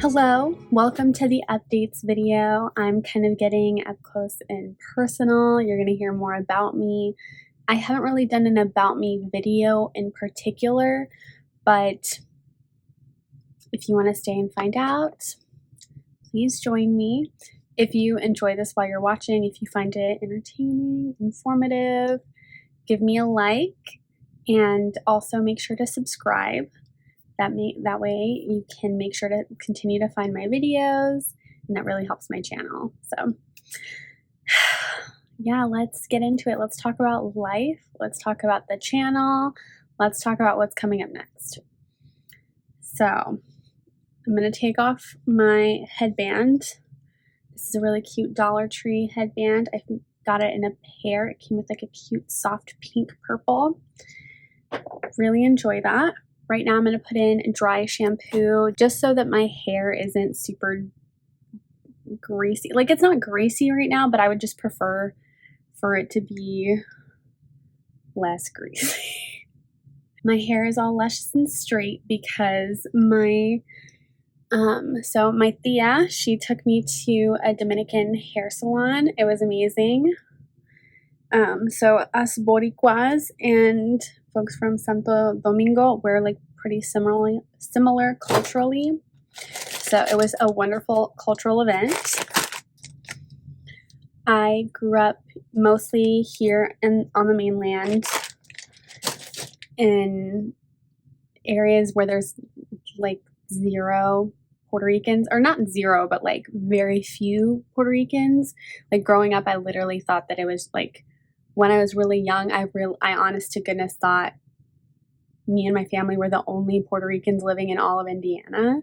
Hello, welcome to the updates video. I'm kind of getting up close and personal. You're going to hear more about me. I haven't really done an about me video in particular, but if you want to stay and find out, please join me. If you enjoy this while you're watching, if you find it entertaining, informative, give me a like and also make sure to subscribe. That way you can make sure to continue to find my videos, and that really helps my channel. So yeah, let's get into it. Let's talk about life. Let's talk about the channel. Let's talk about what's coming up next. So I'm going to take off my headband. This is a really cute Dollar Tree headband. I got it in a pair. It came with like a cute soft pink purple. Really enjoy that. Right now I'm going to put in dry shampoo just so that my hair isn't super greasy. Like, it's not greasy right now, but I would just prefer for it to be less greasy. My hair is all luscious and straight because my tia, she took me to a Dominican hair salon. It was amazing. So us Boricuas and folks from Santo Domingo, we're like pretty similar culturally. So it was a wonderful cultural event. I grew up mostly here on the mainland in areas where there's like zero Puerto Ricans, or not zero, but like very few Puerto Ricans. Like growing up, I literally thought that it was like, when I was really young, I honest to goodness thought me and my family were the only Puerto Ricans living in all of Indiana,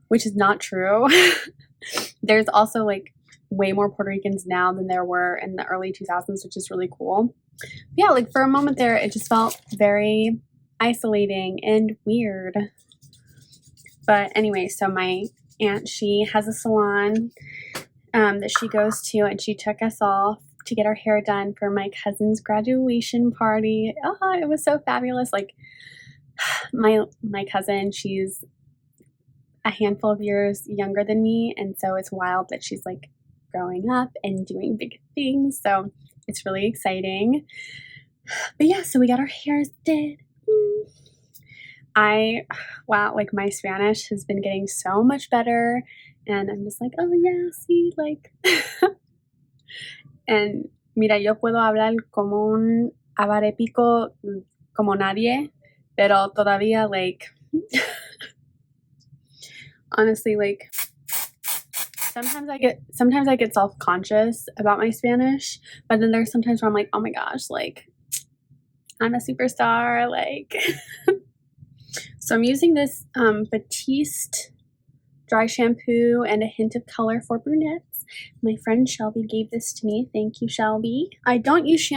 which is not true. There's also like way more Puerto Ricans now than there were in the early 2000s, which is really cool. But yeah, like for a moment there, it just felt very isolating and weird. But anyway, so my aunt, she has a salon that she goes to, and she took us all to get our hair done for my cousin's graduation party. Oh, it was so fabulous. Like my cousin, she's a handful of years younger than me, and so it's wild that she's like growing up and doing big things. So it's really exciting. But yeah, so we got our hairs did. Wow, like my Spanish has been getting so much better, and I'm just like, oh yeah, see, like and mira, yo puedo hablar como un avarépico como nadie, pero todavía like honestly, like sometimes I get self-conscious about my Spanish, but then there's sometimes where I'm like, oh my gosh, like I'm a superstar, like so I'm using this Batiste dry shampoo and a hint of color for brunettes. My friend Shelby gave this to me. Thank you, Shelby. I don't use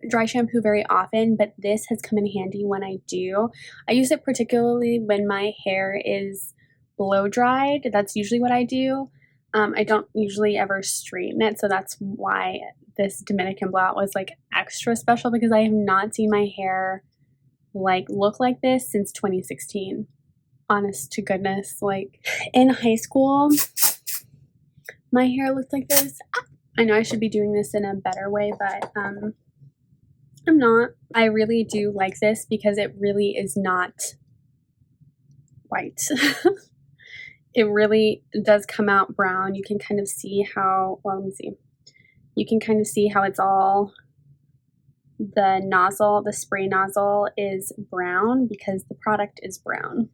dry shampoo very often, but this has come in handy when I do. I use it particularly when my hair is blow dried. That's usually what I do. I don't usually ever straighten it, so that's why this Dominican blowout was like extra special, because I have not seen my hair like look like this since 2016. Honest to goodness, like in high school, my hair looked like this. I know I should be doing this in a better way, but I'm not. I really do like this because it really is not white. It really does come out brown. You can kind of see how, well, let me see. You can kind of see how it's all, the nozzle, the spray nozzle is brown because the product is brown.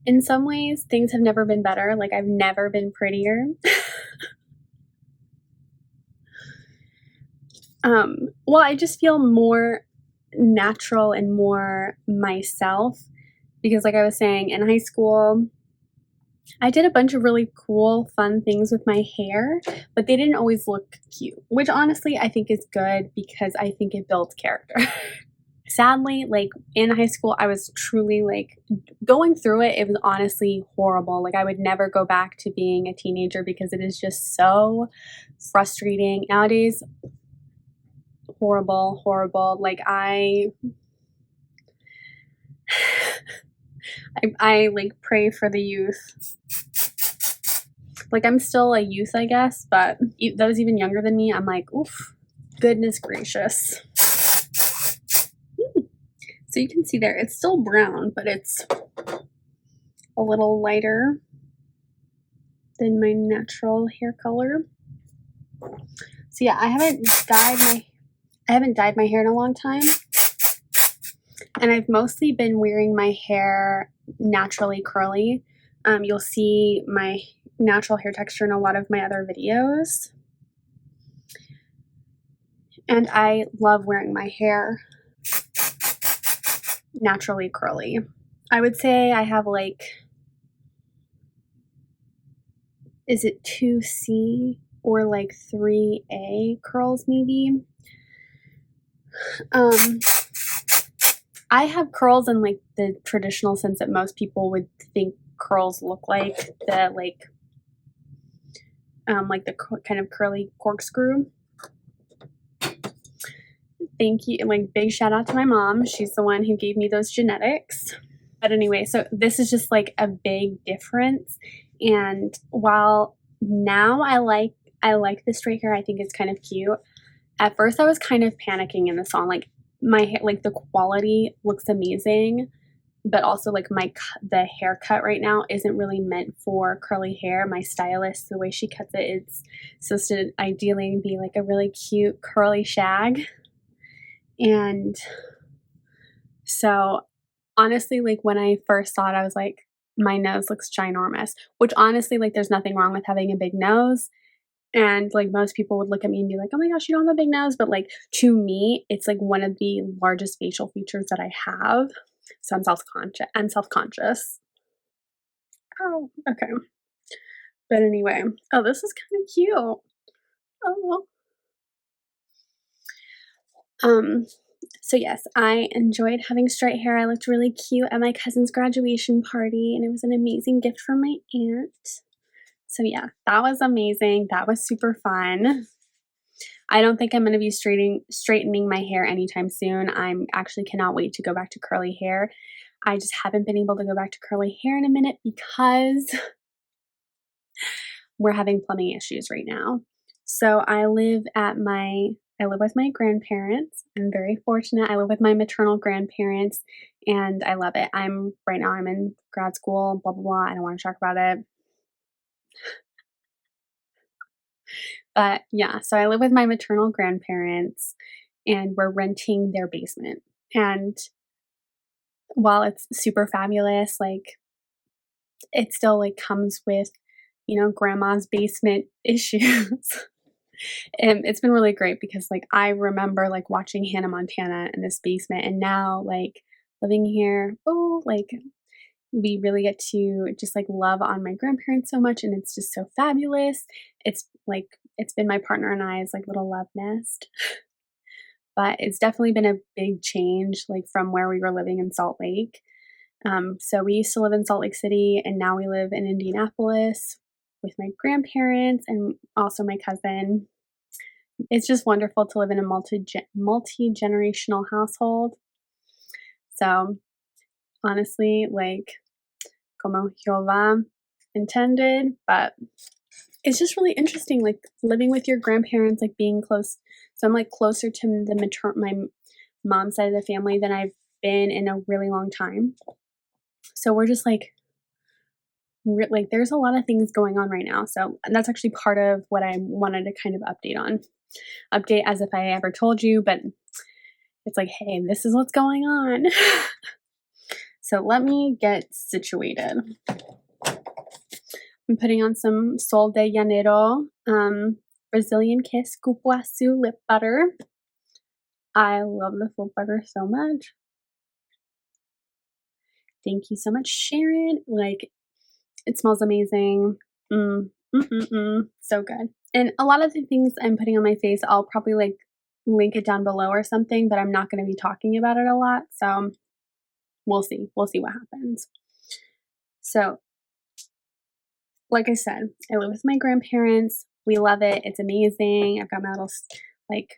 In some ways, things have never been better. Like, I've never been prettier. Well, I just feel more natural and more myself because, like I was saying, in high school, I did a bunch of really cool, fun things with my hair, but they didn't always look cute, which honestly I think is good because I think it builds character. Sadly, like in high school, I was truly like going through it. It was honestly horrible. Like I would never go back to being a teenager because it is just so frustrating. Nowadays, horrible. Like I like pray for the youth Like, I'm still a youth, I guess, but those even younger than me, I'm like, oof, goodness gracious. So you can see there, it's still brown, but it's a little lighter than my natural hair color. So yeah, I haven't dyed my hair in a long time. And I've mostly been wearing my hair naturally curly. You'll see my natural hair texture in a lot of my other videos. And I love wearing my hair naturally curly. I would say I have like, is it 2C or like 3A curls maybe? I have curls in like the traditional sense that most people would think curls look like, the like the kind of curly corkscrew. Thank you, like big shout out to my mom. She's the one who gave me those genetics. But anyway, so this is just like a big difference. And while now I like the straight hair, I think it's kind of cute. At first I was kind of panicking in the song, like my hair, like the quality looks amazing, but also like the haircut right now isn't really meant for curly hair. My stylist, the way she cuts it, it's supposed to ideally be like a really cute curly shag. And so honestly, like when I first saw it, I was like, my nose looks ginormous, which honestly, like there's nothing wrong with having a big nose. And like most people would look at me and be like, oh my gosh, you don't have a big nose. But like to me, it's like one of the largest facial features that I have. So I'm self-conscious. Oh, okay. But anyway, oh, this is kind of cute. Oh. So yes, I enjoyed having straight hair. I looked really cute at my cousin's graduation party, and it was an amazing gift from my aunt. So yeah, that was amazing. That was super fun. I don't think I'm going to be straightening my hair anytime soon. I'm actually cannot wait to go back to curly hair. I just haven't been able to go back to curly hair in a minute because we're having plumbing issues right now. So I live with my grandparents. I'm very fortunate. I live with my maternal grandparents and I love it. Right now I'm in grad school, blah, blah, blah. I don't want to talk about it. But yeah, so I live with my maternal grandparents and we're renting their basement. And while it's super fabulous, like it still like comes with, grandma's basement issues. And it's been really great because like I remember like watching Hannah Montana in this basement and now like living here, like we really get to just like love on my grandparents so much and it's just so fabulous. It's been my partner and I's like little love nest. But it's definitely been a big change like from where we were living in Salt Lake. So we used to live in Salt Lake City and now we live in Indianapolis with my grandparents and also my cousin. It's just wonderful to live in a multi-generational household. So honestly, like como Jehová intended, but it's just really interesting, like living with your grandparents, like being close. So I'm like closer to my mom's side of the family than I've been in a really long time. So we're just like there's a lot of things going on right now. So that's actually part of what I wanted to kind of update as if I ever told you, but it's like, hey, this is what's going on. So let me get situated. I'm putting on some Sol de Janeiro Brazilian Kiss Cupuaçu lip butter. I love this lip butter so much. Thank you so much, Sharon. Like, it smells amazing. So good. And a lot of the things I'm putting on my face, I'll probably like link it down below or something, but I'm not going to be talking about it a lot. So we'll see. We'll see what happens. So, like I said, I live with my grandparents. We love it. It's amazing. I've got my little like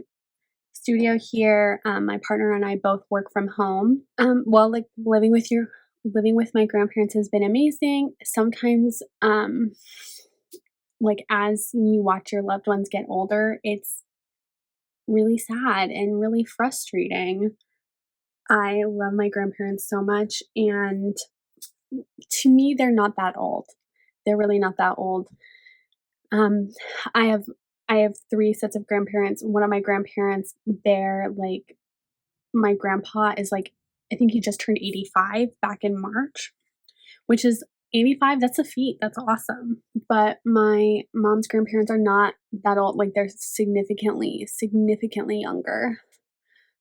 studio here. My partner and I both work from home. Well, like living with my grandparents has been amazing. Sometimes like, as you watch your loved ones get older, it's really sad and really frustrating. I love my grandparents so much, and to me, they're not that old. They're really not that old. Um, I have I have 3 sets of grandparents. One of my grandparents, they're like my grandpa is like I think he just turned 85 back in March, which is 85, that's a feat, that's awesome. But my mom's grandparents are not that old, like, they're significantly younger,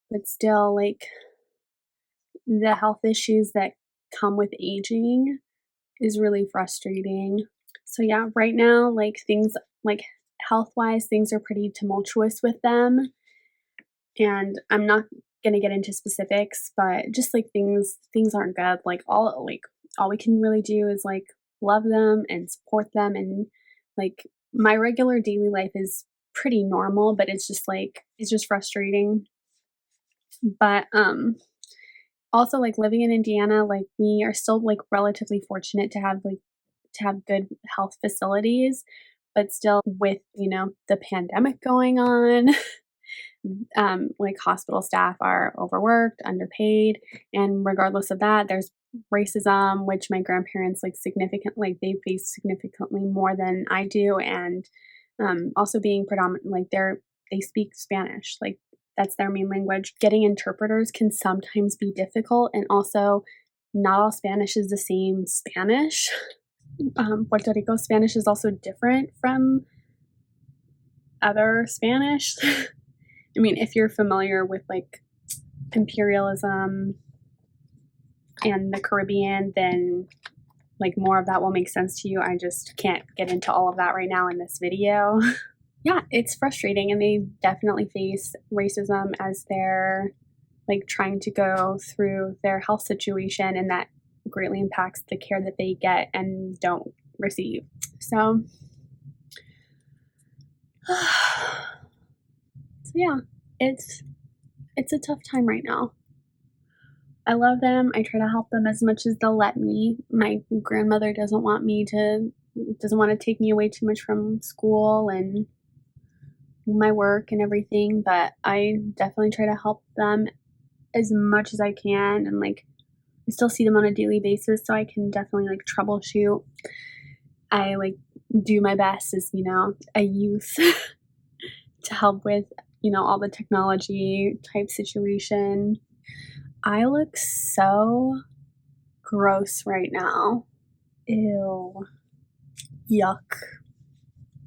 but still, like, the health issues that come with aging is really frustrating. So, yeah, right now, like, things like, health-wise, things are pretty tumultuous with them, and I'm not gonna get into specifics, but just, like, things aren't good, all we can really do is, like, love them and support them, and, like, my regular daily life is pretty normal, but it's just frustrating. But, also, like, living in Indiana, like, we are still, like, relatively fortunate to have good health facilities, but still with, the pandemic going on, like, hospital staff are overworked, underpaid, and regardless of that, there's racism, which my grandparents, they face significantly more than I do, and, also being predominant like, they speak Spanish, like, that's their main language. Getting interpreters can sometimes be difficult, and also, not all Spanish is the same Spanish. Puerto Rico Spanish is also different from other Spanish. I mean, if you're familiar with, like, imperialism and the Caribbean, then, like, more of that will make sense to you. I just can't get into all of that right now in this video. Yeah, it's frustrating, and they definitely face racism as they're, like, trying to go through their health situation, and that greatly impacts the care that they get and don't receive. So yeah, it's a tough time right now. I love them. I try to help them as much as they'll let me. My grandmother doesn't want to take me away too much from school and my work and everything, but I definitely try to help them as much as I can, and, like, I still see them on a daily basis, so I can definitely, like, troubleshoot. I, like, do my best as, a youth to help with, all the technology type situation. I look so gross right now. Ew. Yuck.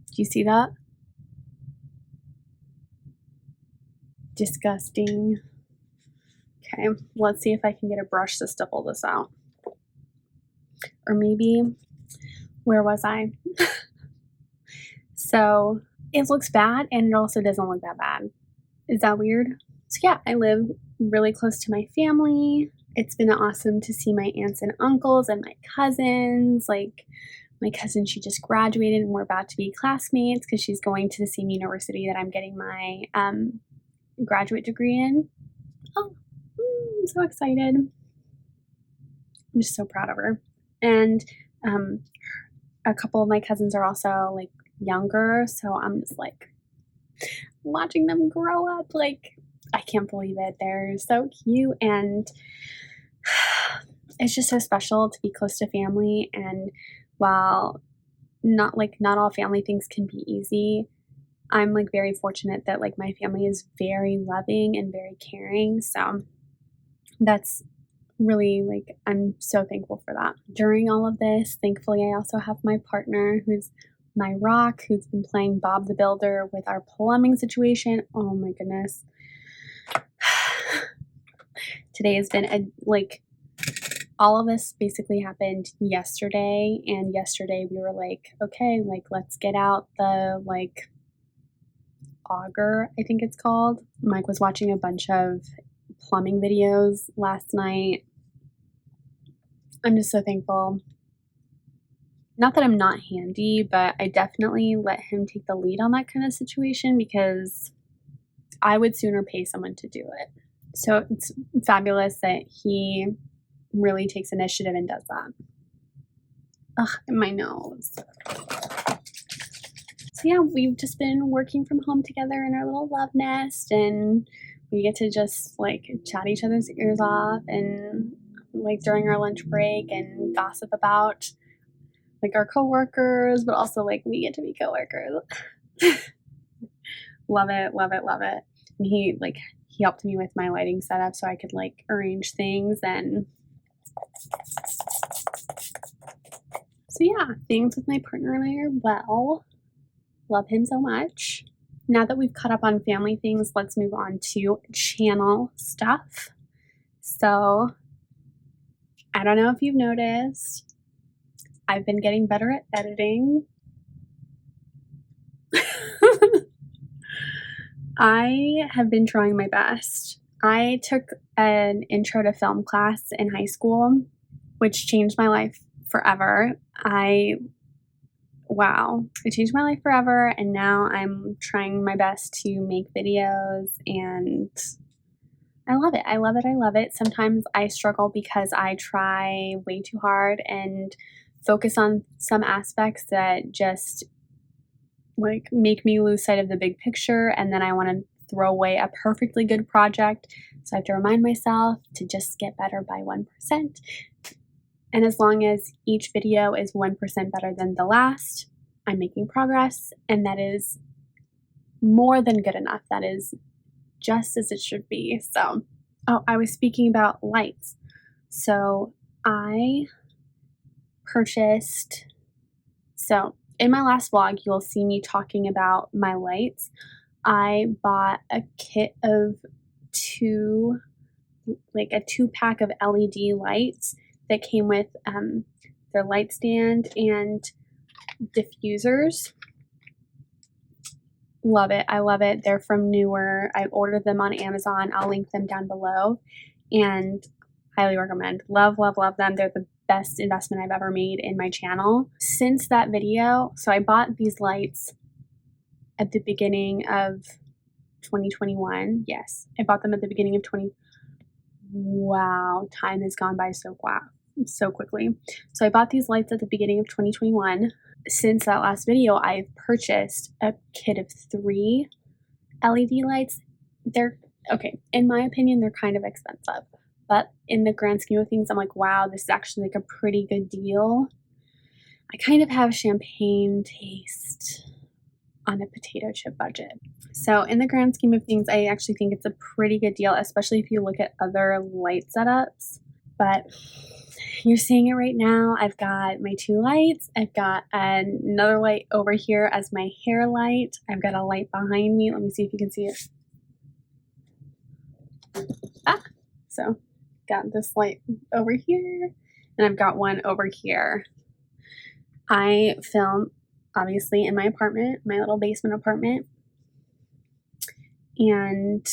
Do you see that? Disgusting. Okay, let's see if I can get a brush to stipple this out. Or maybe, where was I? So, it looks bad, and it also doesn't look that bad. Is that weird? So yeah, I live really close to my family. It's been awesome to see my aunts and uncles and my cousins. Like, my cousin, she just graduated, and we're about to be classmates because she's going to the same university that I'm getting my graduate degree in. Oh, I'm so excited. I'm just so proud of her. And a couple of my cousins are also, like, younger, so I'm just, like, watching them grow up, like, I can't believe it. They're so cute, and it's just so special to be close to family, and while not all family things can be easy, I'm, like, very fortunate that, like, my family is very loving and very caring, so that's really, like, I'm so thankful for that. During all of this, thankfully, I also have my partner who's my rock, who's been playing Bob the Builder with our plumbing situation. Oh my goodness. Today has been all of this basically happened yesterday, and yesterday we were like, okay, like, let's get out the, like, auger, I think it's called. Mike was watching a bunch of plumbing videos last night. I'm just so thankful. Not that I'm not handy, but I definitely let him take the lead on that kind of situation because I would sooner pay someone to do it. So it's fabulous that he really takes initiative and does that. Ugh, my nose. yeah, we've just been working from home together in our little love nest, and we get to just like chat each other's ears off and like during our lunch break and gossip about like our coworkers, but also like we get to be coworkers. Love it, love it, love it. And he helped me with my lighting setup so I could like arrange things, and so yeah, things with my partner and I are well. Love him so much. Now that we've caught up on family things, let's move on to channel stuff. So I don't know if you've noticed, I've been getting better at editing. I have been trying my best. I took an intro to film class in high school, which changed my life forever. It changed my life forever, and now I'm trying my best to make videos, and I love it. I love it. I love it. Sometimes I struggle because I try way too hard and focus on some aspects that just like make me lose sight of the big picture, and then I want to throw away a perfectly good project. So I have to remind myself to just get better by 1%. And as long as each video is 1% better than the last, I'm making progress, and that is more than good enough. That is just as it should be. So, I was speaking about lights. So I purchased, so in my last vlog, you'll see me talking about my lights. I bought a kit of a 2-pack of LED lights that came with their light stand and diffusers. Love it. I love it. They're from Newer. I ordered them on Amazon. I'll link them down below, and highly recommend. Love, love, love them. They're the best investment I've ever made in my channel. Since that video, so I bought these lights at the beginning of 2021. Yes, I bought them at the beginning of Wow, time has gone by so quickly. So I bought these lights at the beginning of 2021. Since that last video, I've purchased a kit of 3 LED lights. They're okay, in my opinion, they're kind of expensive, but in the grand scheme of things, I'm like, wow, this is actually like a pretty good deal. I kind of have champagne taste on a potato chip budget. So in the grand scheme of things, I actually think it's a pretty good deal, especially if you look at other light setups. But you're seeing it right now. I've got my 2 lights. I've got another light over here as my hair light. I've got a light behind me. Let me see if you can see it. So got this light over here, and I've got one over here. I film obviously in my apartment, my little basement apartment, and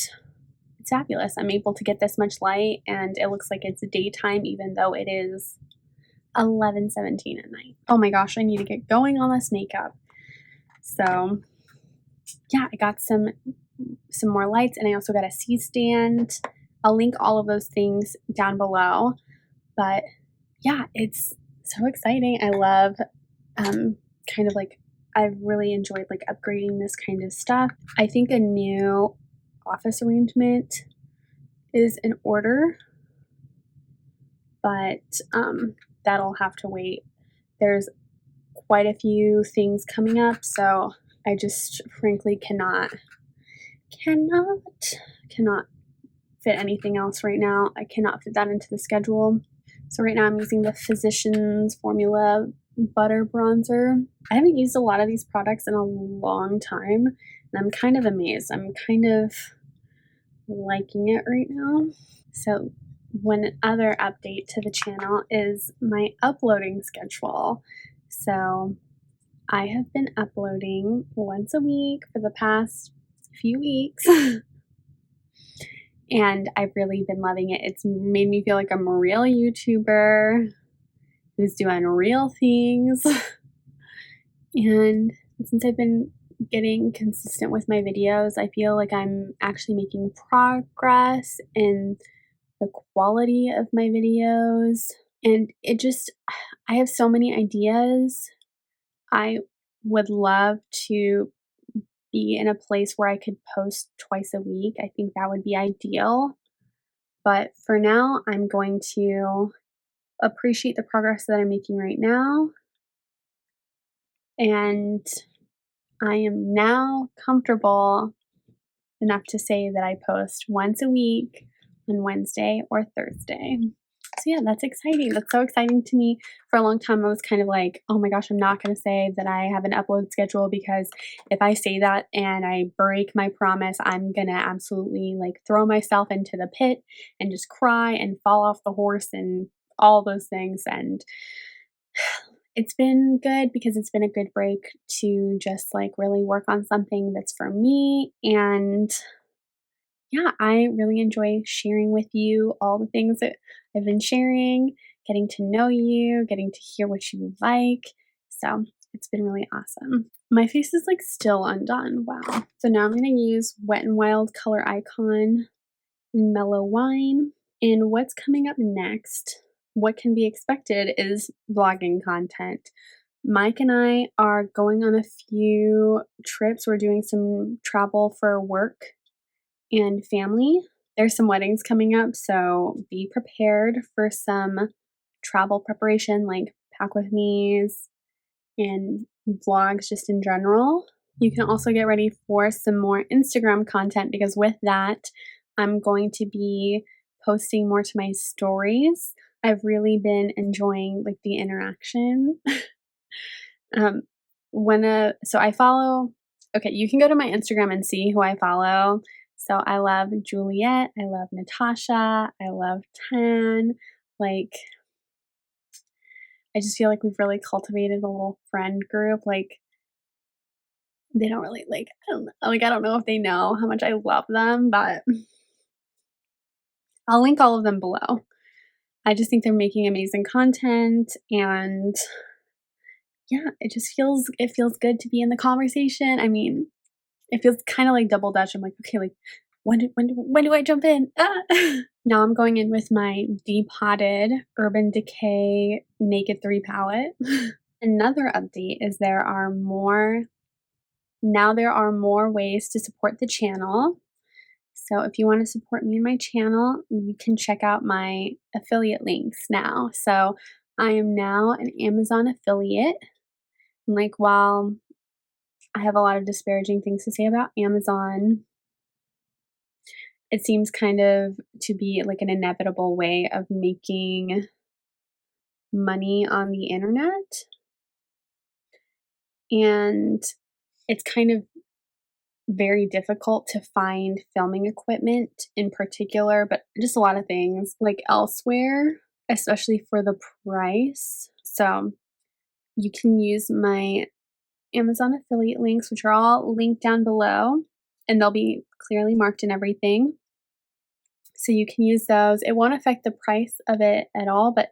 it's fabulous. I'm able to get this much light, and it looks like it's daytime even though it is 11:17 at night. Oh my gosh, I need to get going on this makeup. So yeah, I got some more lights, and I also got a C-stand. I'll link all of those things down below. But yeah, it's so exciting. I love kind of like, I've really enjoyed like upgrading this kind of stuff. I think a new office arrangement is in order, but that'll have to wait. There's quite a few things coming up, so I just frankly cannot fit anything else right now. I cannot fit that into the schedule. So right now I'm using the Physicians Formula Butter Bronzer. I haven't used a lot of these products in a long time, and I'm kind of amazed. I'm kind of liking it right now. So one other update to the channel is my uploading schedule. So I have been uploading once a week for the past few weeks. And I've really been loving it. It's made me feel like I'm a real YouTuber who's doing real things. And since I've been getting consistent with my videos, I feel like I'm actually making progress in the quality of my videos. And I have so many ideas. I would love to be in a place where I could post twice a week. I think that would be ideal. But for now, I'm going to appreciate the progress that I'm making right now. And I am now comfortable enough to say that I post once a week on Wednesday or Thursday. So yeah, that's exciting. That's so exciting to me. For a long time, I was kind of like, oh my gosh, I'm not going to say that I have an upload schedule, because if I say that and I break my promise, I'm going to absolutely like throw myself into the pit and just cry and fall off the horse and all those things. And it's been good because it's been a good break to just like really work on something that's for me. And yeah, I really enjoy sharing with you all the things that I've been sharing, getting to know you, getting to hear what you like. So it's been really awesome. My face is like still undone. Wow. So now I'm going to use Wet n Wild Color Icon in Mellow Wine. And what's coming up next, what can be expected, is vlogging content. Mike and I are going on a few trips. We're doing some travel for work and family. There's some weddings coming up, so be prepared for some travel preparation, like pack with me's and vlogs just in general. You can also get ready for some more Instagram content, because with that, I'm going to be posting more to my stories. I've really been enjoying like the interaction. um, so I follow. Okay, you can go to my Instagram and see who I follow. So I love Juliet, I love Natasha, I love Tan. Like, I just feel like we've really cultivated a little friend group. Like, they don't really like, I don't know if they know how much I love them, but I'll link all of them below. I just think they're making amazing content, and yeah, it feels good to be in the conversation. I mean, it feels kind of like double dutch. I'm like, okay, like when do I jump in? Ah! Now I'm going in with my depotted Urban Decay Naked 3 palette. Another update is there are more ways to support the channel. So if you want to support me and my channel, you can check out my affiliate links now. So I am now an Amazon affiliate. And like, while I have a lot of disparaging things to say about Amazon, it seems kind of to be like an inevitable way of making money on the internet. And it's kind of very difficult to find filming equipment in particular, but just a lot of things like elsewhere, especially for the price. So you can use my Amazon affiliate links, which are all linked down below, and they'll be clearly marked and everything. So you can use those. It won't affect the price of it at all, but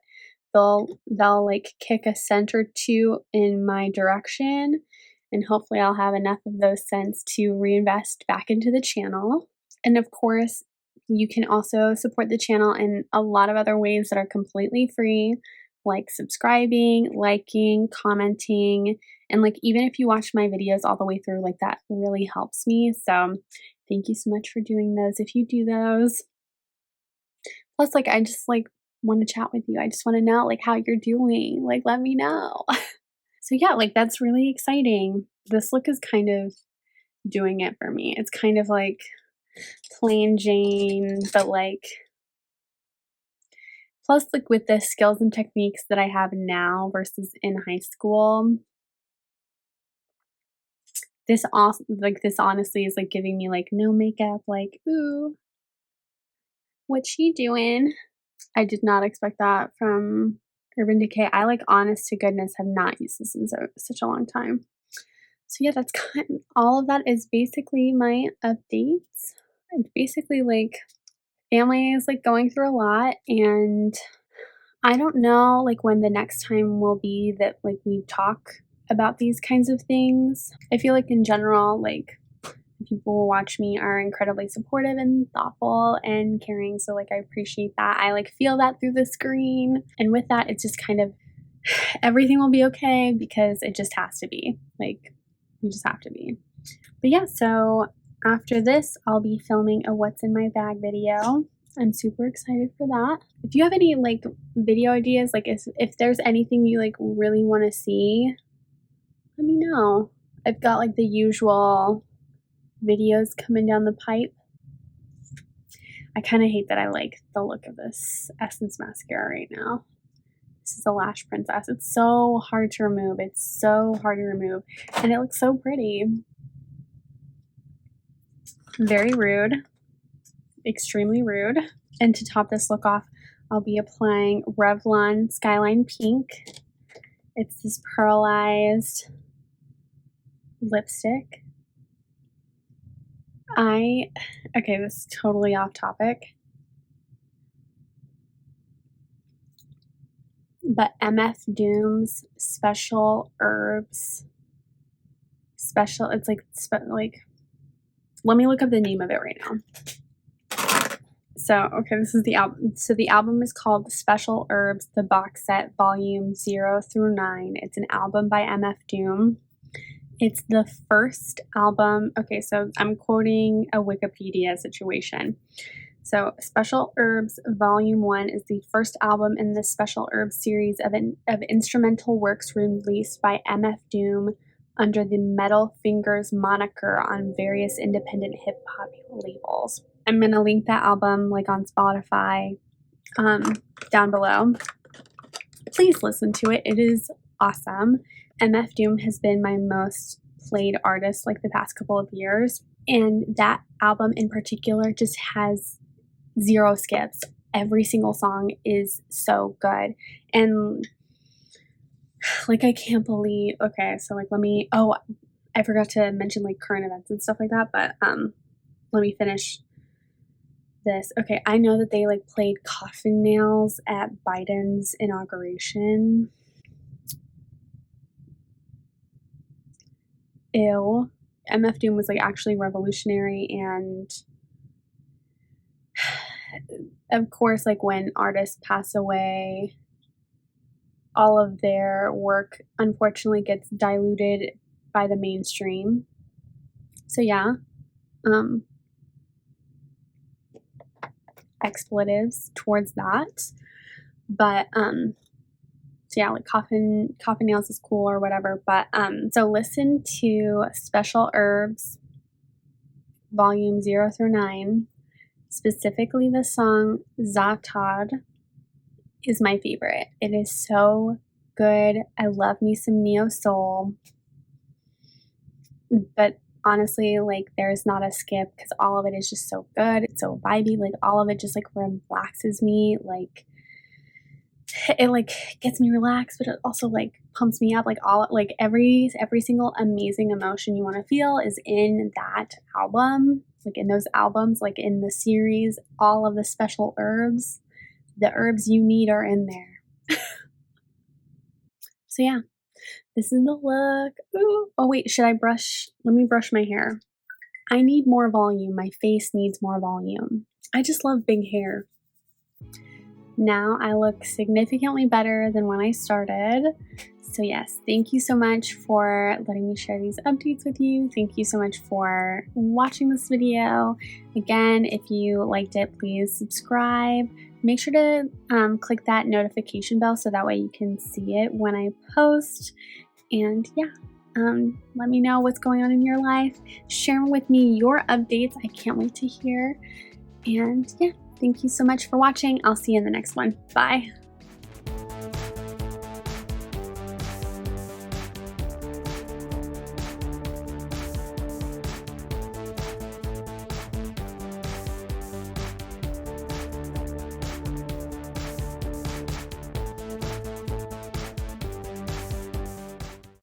they'll like kick a cent or two in my direction, and hopefully I'll have enough of those cents to reinvest back into the channel. And of course, you can also support the channel in a lot of other ways that are completely free, like subscribing, liking, commenting, and like even if you watch my videos all the way through, like that really helps me. So thank you so much for doing those if you do those. Plus, like, I just like want to chat with you. I just want to know like how you're doing. Like, let me know. So yeah, like that's really exciting. This look is kind of doing it for me. It's kind of like plain Jane, but like, plus like with the skills and techniques that I have now versus in high school, this honestly is like giving me like no makeup, like, ooh, what's she doing? I did not expect that from Urban Decay. I like, honest to goodness, have not used this in such a long time. So yeah, that's all of that is basically my updates. It's basically like family is like going through a lot, and I don't know like when the next time will be that like we talk about these kinds of things. I feel like in general, like people who watch me are incredibly supportive and thoughtful and caring, so like I appreciate that. I like feel that through the screen, and with that it's just kind of everything will be okay because it just has to be. Like, you just have to be. But yeah, so after this, I'll be filming a what's in my bag video. I'm super excited for that. If you have any like video ideas, like if there's anything you like really want to see, let me know. I've got like the usual videos coming down the pipe. I kind of hate that I like the look of this Essence mascara right now. This is a Lash Princess. It's so hard to remove. It's so hard to remove. And it looks so pretty. Very rude. Extremely rude. And to top this look off, I'll be applying Revlon Skyline Pink. It's this pearlized lipstick. Okay, this is totally off topic. But MF Doom's Special Herbs. It's like, let me look up the name of it right now. So, okay, this is the album. So the album is called Special Herbs, the Box Set, Volume 0 through 9. It's an album by MF Doom. It's the first album. Okay, so I'm quoting a Wikipedia situation. So Special Herbs Volume 1 is the first album in the Special Herbs series of instrumental works released by MF Doom under the Metal Fingers moniker on various independent hip-hop labels. I'm going to link that album like on Spotify down below. Please listen to it. It is awesome. MF Doom has been my most played artist like the past couple of years, and that album in particular just has 0 skips. Every single song is so good. And like, I can't believe, okay, so like I forgot to mention like current events and stuff like that, but let me finish this. Okay, I know that they like played Coffin Nails at Biden's inauguration. Ew. MF Doom was like actually revolutionary, and of course, like when artists pass away, all of their work unfortunately gets diluted by the mainstream. So yeah, expletives towards that. But so yeah, like Coffin Nails is cool or whatever. But so listen to Special Herbs Volume 0 through 9. Specifically, the song Zatad is my favorite. It is so good. I love me some neo soul. But honestly, like, there's not a skip because all of it is just so good. It's so vibey. Like, all of it just like relaxes me. Like, it like gets me relaxed, but it also like pumps me up. Like every single amazing emotion you want to feel is in that album. Like in those albums, like in the series, all of the Special Herbs, the herbs you need are in there. So yeah, this is the look. Ooh. Oh wait, should I brush? Let me brush my hair. I need more volume. My face needs more volume. I just love big hair. Now I look significantly better than when I started. So yes, thank you so much for letting me share these updates with you. Thank you so much for watching this video. Again, if you liked it, please subscribe. Make sure to click that notification bell so that way you can see it when I post. And yeah, let me know what's going on in your life. Share with me your updates. I can't wait to hear. And yeah. Thank you so much for watching. I'll see you in the next one. Bye.